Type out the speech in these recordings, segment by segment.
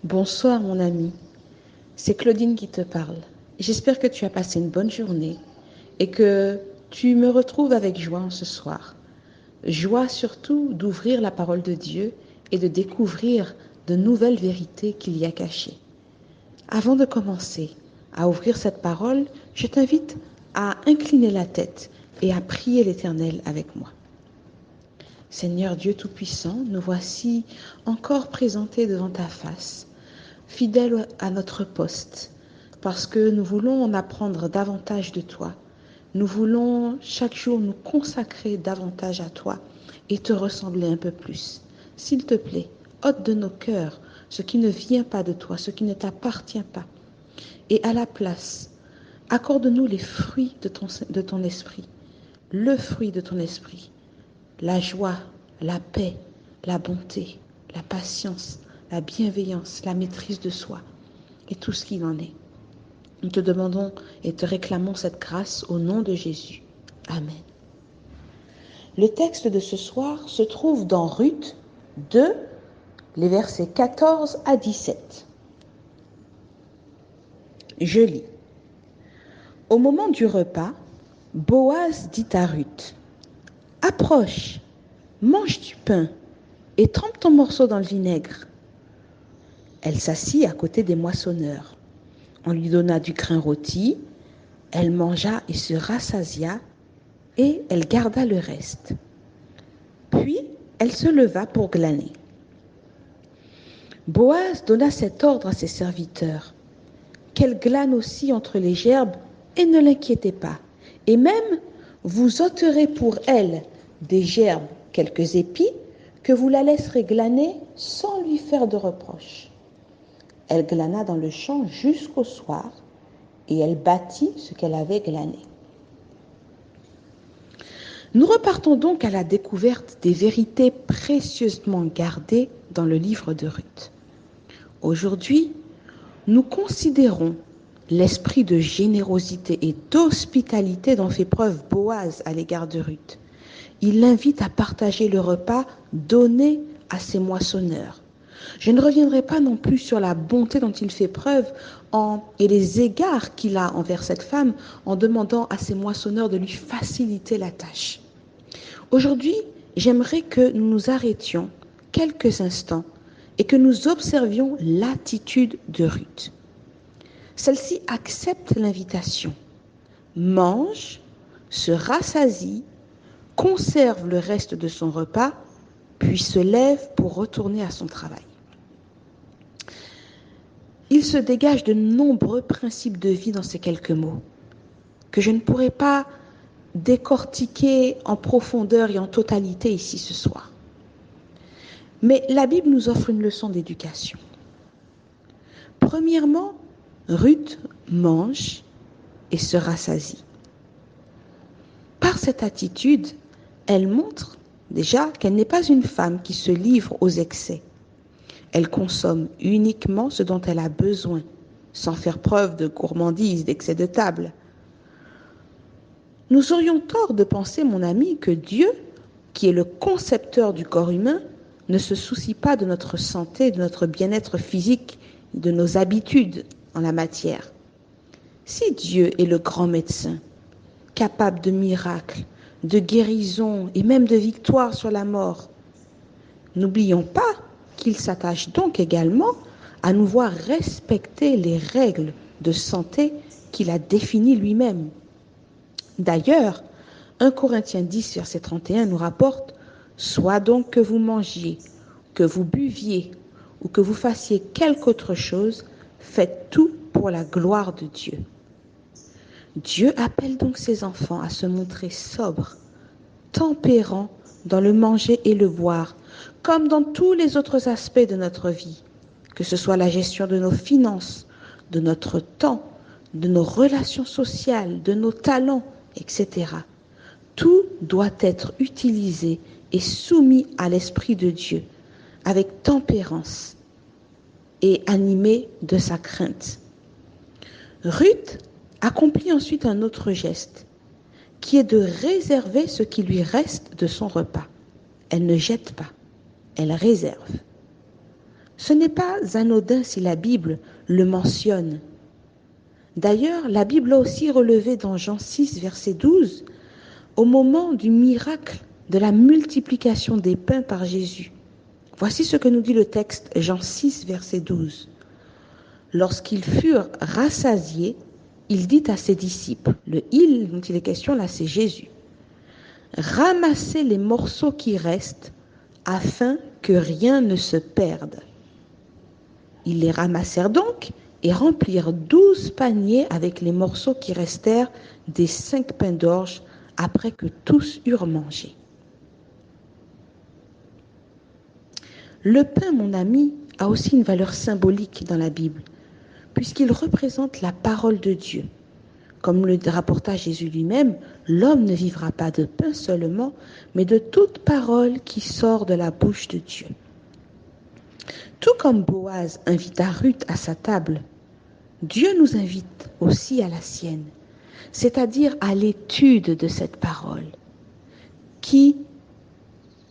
Bonsoir mon ami, c'est Claudine qui te parle. J'espère que tu as passé une bonne journée et que tu me retrouves avec joie en ce soir. Joie surtout d'ouvrir la parole de Dieu et de découvrir de nouvelles vérités qu'il y a cachées. Avant de commencer à ouvrir cette parole, je t'invite à incliner la tête et à prier l'Éternel avec moi. Seigneur Dieu Tout-Puissant, nous voici encore présentés devant ta face, fidèles à notre poste, parce que nous voulons en apprendre davantage de toi. Nous voulons chaque jour nous consacrer davantage à toi et te ressembler un peu plus. S'il te plaît, ôte de nos cœurs ce qui ne vient pas de toi, ce qui ne t'appartient pas. Et à la place, accorde-nous les fruits de ton esprit, le fruit de ton esprit, la joie, la paix, la bonté, la patience, la bienveillance, la maîtrise de soi et tout ce qu'il en est. Nous te demandons et te réclamons cette grâce au nom de Jésus. Amen. Le texte de ce soir se trouve dans Ruth 2, les versets 14 à 17. Je lis. Au moment du repas, Boaz dit à Ruth, « Approche, mange du pain et trempe ton morceau dans le vinaigre. » Elle s'assit à côté des moissonneurs. On lui donna du grain rôti, elle mangea et se rassasia, et elle garda le reste. Puis elle se leva pour glaner. Boaz donna cet ordre à ses serviteurs, qu'elle glane aussi entre les gerbes, et ne l'inquiétez pas. Et même, vous ôterez pour elle des gerbes quelques épis, que vous la laisserez glaner sans lui faire de reproche. Elle glana dans le champ jusqu'au soir, et elle bâtit ce qu'elle avait glané. Nous repartons donc à la découverte des vérités précieusement gardées dans le livre de Ruth. Aujourd'hui, nous considérons l'esprit de générosité et d'hospitalité dont fait preuve Boaz à l'égard de Ruth. Il l'invite à partager le repas donné à ses moissonneurs. Je ne reviendrai pas non plus sur la bonté dont il fait preuve et les égards qu'il a envers cette femme en demandant à ses moissonneurs de lui faciliter la tâche. Aujourd'hui, j'aimerais que nous nous arrêtions quelques instants et que nous observions l'attitude de Ruth. Celle-ci accepte l'invitation, mange, se rassasie, conserve le reste de son repas, puis se lève pour retourner à son travail. Il se dégage de nombreux principes de vie dans ces quelques mots, que je ne pourrai pas décortiquer en profondeur et en totalité ici ce soir. Mais la Bible nous offre une leçon d'éducation. Premièrement, Ruth mange et se rassasie. Par cette attitude, elle montre déjà qu'elle n'est pas une femme qui se livre aux excès. Elle consomme uniquement ce dont elle a besoin, sans faire preuve de gourmandise, d'excès de table. Nous aurions tort de penser, mon ami, que Dieu, qui est le concepteur du corps humain, ne se soucie pas de notre santé, de notre bien-être physique, de nos habitudes en la matière. Si Dieu est le grand médecin, capable de miracles, de guérison et même de victoire sur la mort, n'oublions pas qu'il s'attache donc également à nous voir respecter les règles de santé qu'il a définies lui-même. D'ailleurs, 1 Corinthiens 10, verset 31 nous rapporte « Soit donc que vous mangiez, que vous buviez ou que vous fassiez quelque autre chose, faites tout pour la gloire de Dieu. » Dieu appelle donc ses enfants à se montrer sobres, tempérants dans le manger et le boire, comme dans tous les autres aspects de notre vie, que ce soit la gestion de nos finances, de notre temps, de nos relations sociales, de nos talents, etc. Tout doit être utilisé et soumis à l'Esprit de Dieu, avec tempérance et animé de sa crainte. Ruth accomplit ensuite un autre geste, qui est de réserver ce qui lui reste de son repas. Elle ne jette pas, elle réserve. Ce n'est pas anodin si la Bible le mentionne. D'ailleurs, la Bible a aussi relevé dans Jean 6, verset 12, au moment du miracle de la multiplication des pains par Jésus. Voici ce que nous dit le texte, Jean 6, verset 12. Lorsqu'ils furent rassasiés, il dit à ses disciples, le « il » dont il est question là, c'est Jésus, « Ramassez les morceaux qui restent afin que rien ne se perde. » Ils les ramassèrent donc et remplirent 12 paniers avec les morceaux qui restèrent des 5 pains d'orge après que tous eurent mangé. Le pain, mon ami, a aussi une valeur symbolique dans la Bible, puisqu'il représente la parole de Dieu. Comme le rapporta Jésus lui-même, l'homme ne vivra pas de pain seulement, mais de toute parole qui sort de la bouche de Dieu. Tout comme Boaz invita Ruth à sa table, Dieu nous invite aussi à la sienne, c'est-à-dire à l'étude de cette parole, qui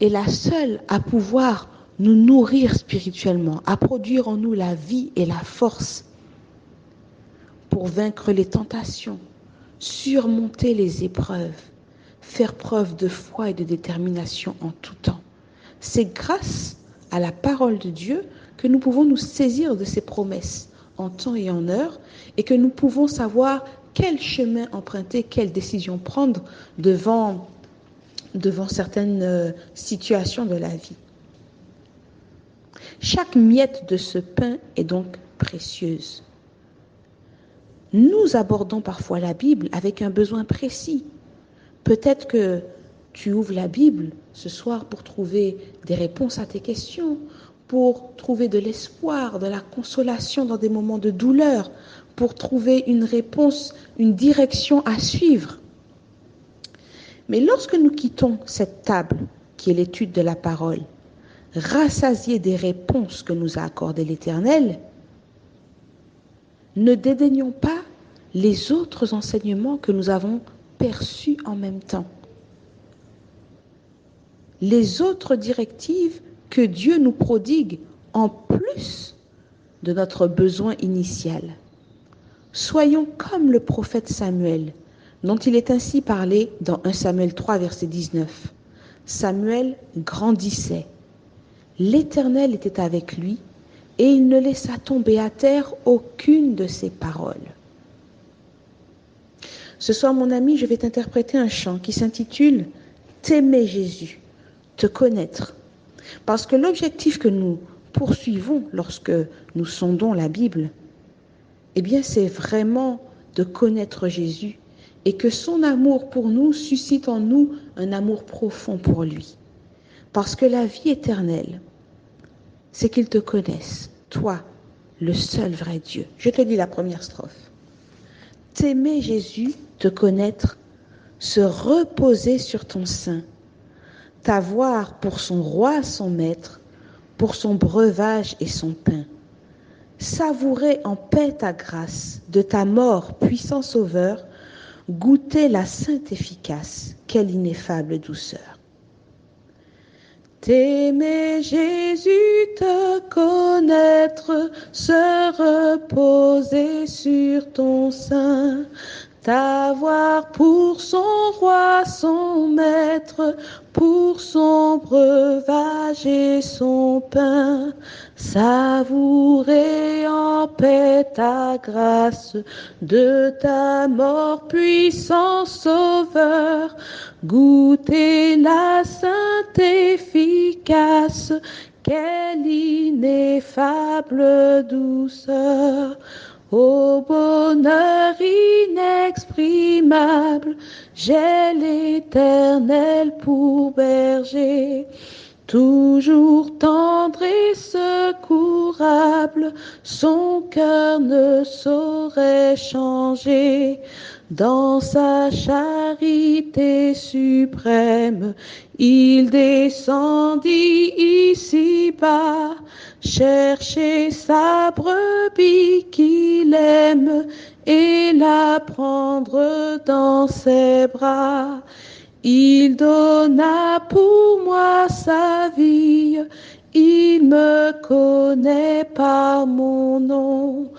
est la seule à pouvoir nous nourrir spirituellement, à produire en nous la vie et la force pour vaincre les tentations, surmonter les épreuves, faire preuve de foi et de détermination en tout temps. C'est grâce à la parole de Dieu que nous pouvons nous saisir de ses promesses en temps et en heure et que nous pouvons savoir quel chemin emprunter, quelle décision prendre devant certaines situations de la vie. Chaque miette de ce pain est donc précieuse. Nous abordons parfois la Bible avec un besoin précis. Peut-être que tu ouvres la Bible ce soir pour trouver des réponses à tes questions, pour trouver de l'espoir, de la consolation dans des moments de douleur, pour trouver une réponse, une direction à suivre. Mais lorsque nous quittons cette table, qui est l'étude de la parole, rassasiés des réponses que nous a accordées l'Éternel, ne dédaignons pas les autres enseignements que nous avons perçus en même temps. Les autres directives que Dieu nous prodigue en plus de notre besoin initial. Soyons comme le prophète Samuel, dont il est ainsi parlé dans 1 Samuel 3, verset 19. Samuel grandissait. L'Éternel était avec lui et il ne laissa tomber à terre aucune de ses paroles. Ce soir, mon ami, je vais t'interpréter un chant qui s'intitule « T'aimer Jésus, te connaître ». Parce que l'objectif que nous poursuivons lorsque nous sondons la Bible, eh bien, c'est vraiment de connaître Jésus et que son amour pour nous suscite en nous un amour profond pour lui. Parce que la vie éternelle, c'est qu'il te connaisse, toi, le seul vrai Dieu. Je te lis la première strophe. T'aimer Jésus, te connaître, se reposer sur ton sein, t'avoir pour son roi, son maître, pour son breuvage et son pain. Savourer en paix ta grâce, de ta mort, puissant sauveur, goûter la sainte efficace, quelle ineffable douceur. T'aimer Jésus, te connaître, se reposer sur ton sein, t'avoir pour son roi, son maître, pour son breuvage et son pain, savourer en paix ta grâce, de ta mort puissant sauveur, goûter la sainte efficace, quelle ineffable douceur. Ô bonheur inexprimable, j'ai l'Éternel pour berger, toujours tendre et secourable, son cœur ne saurait changer. Dans sa charité suprême, il descendit ici-bas, chercher sa brebis qu'il aime et la prendre dans ses bras. Il donna pour moi sa vie, Il me connaît par mon nom.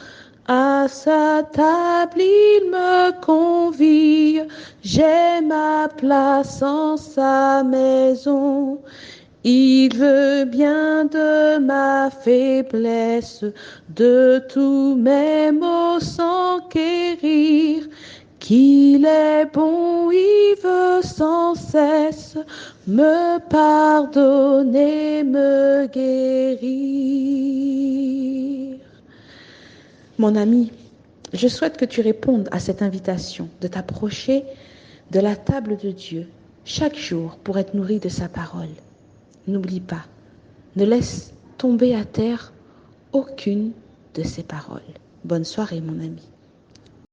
À sa table, il me convie. J'ai ma place en sa maison. Il veut bien de ma faiblesse, de tous mes maux s'enquérir. Qu'il est bon, il veut sans cesse me pardonner, me guérir. Mon ami, je souhaite que tu répondes à cette invitation de t'approcher de la table de Dieu chaque jour pour être nourri de sa parole. N'oublie pas, ne laisse tomber à terre aucune de ses paroles. Bonne soirée, mon ami.